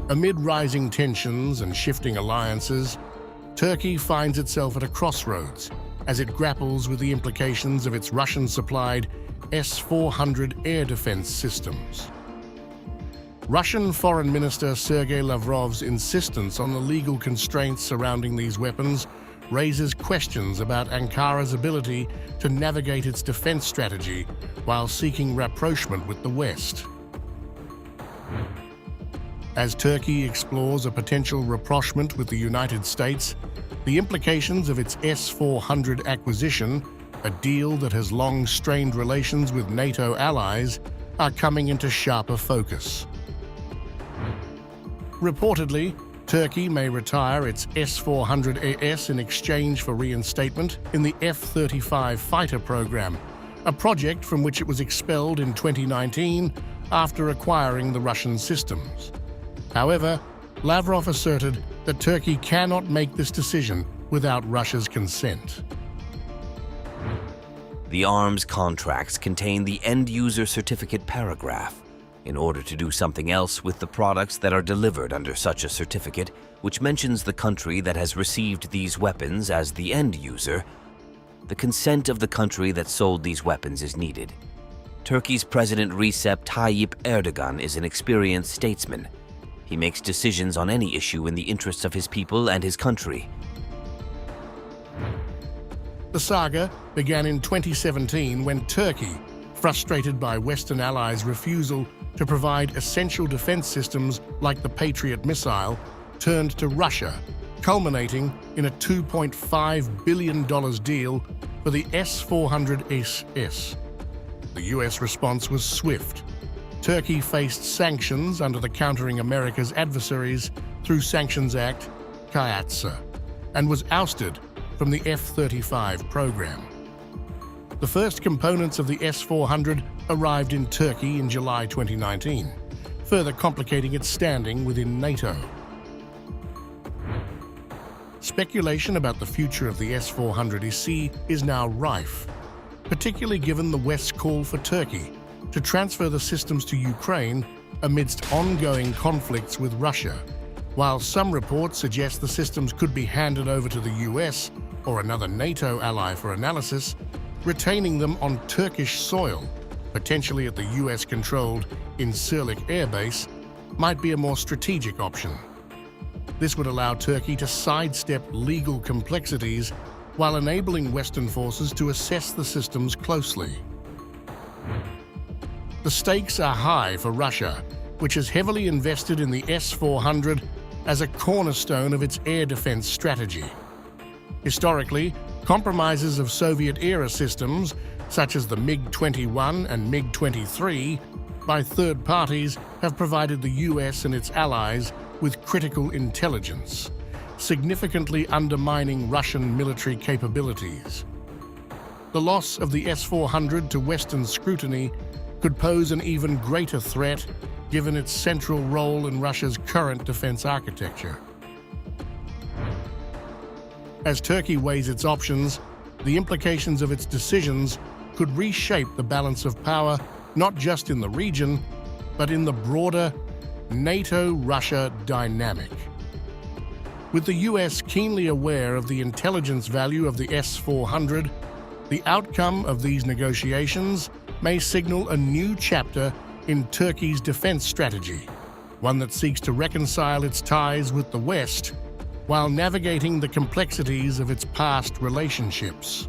Amid rising tensions and shifting alliances, Turkey finds itself at a crossroads as it grapples with the implications of its Russian-supplied S-400 air defense systems. Russian Foreign Minister Sergei Lavrov's insistence on the legal constraints surrounding these weapons raises questions about Ankara's ability to navigate its defense strategy while seeking rapprochement with the West. As Turkey explores a potential rapprochement with the United States, the implications of its S-400 acquisition, a deal that has long strained relations with NATO allies, are coming into sharper focus. Reportedly, Turkey may retire its S-400AS in exchange for reinstatement in the F-35 fighter program, a project from which it was expelled in 2019 after acquiring the Russian systems. However, Lavrov asserted that Turkey cannot make this decision without Russia's consent. The arms contracts contain the end-user certificate paragraph. In order to do something else with the products that are delivered under such a certificate, which mentions the country that has received these weapons as the end user, the consent of the country that sold these weapons is needed. Turkey's President Recep Tayyip Erdogan is an experienced statesman. He makes decisions on any issue in the interests of his people and his country. The saga began in 2017 when Turkey, frustrated by Western allies' refusal to provide essential defense systems like the Patriot missile, turned to Russia, culminating in a $2.5 billion deal for the S-400SS. The US response was swift. Turkey faced sanctions under the Countering America's Adversaries through Sanctions Act, KAYATSA, and was ousted from the F-35 program. The first components of the S-400 arrived in Turkey in July 2019, further complicating its standing within NATO. Speculation about the future of the S-400EC is now rife, particularly given the West's call for Turkey to transfer the systems to Ukraine amidst ongoing conflicts with Russia. While some reports suggest the systems could be handed over to the US or another NATO ally for analysis, retaining them on Turkish soil, potentially at the US-controlled Incirlik Air Base, might be a more strategic option. This would allow Turkey to sidestep legal complexities while enabling Western forces to assess the systems closely. The stakes are high for Russia, which has heavily invested in the S-400 as a cornerstone of its air defense strategy. Historically, compromises of Soviet-era systems, such as the MiG-21 and MiG-23, by third parties have provided the US and its allies with critical intelligence, significantly undermining Russian military capabilities. The loss of the S-400 to Western scrutiny could pose an even greater threat given its central role in Russia's current defense architecture. As Turkey weighs its options, the implications of its decisions could reshape the balance of power not just in the region, but in the broader NATO-Russia dynamic. With the US keenly aware of the intelligence value of the S-400, the outcome of these negotiations may signal a new chapter in Turkey's defense strategy, one that seeks to reconcile its ties with the West while navigating the complexities of its past relationships.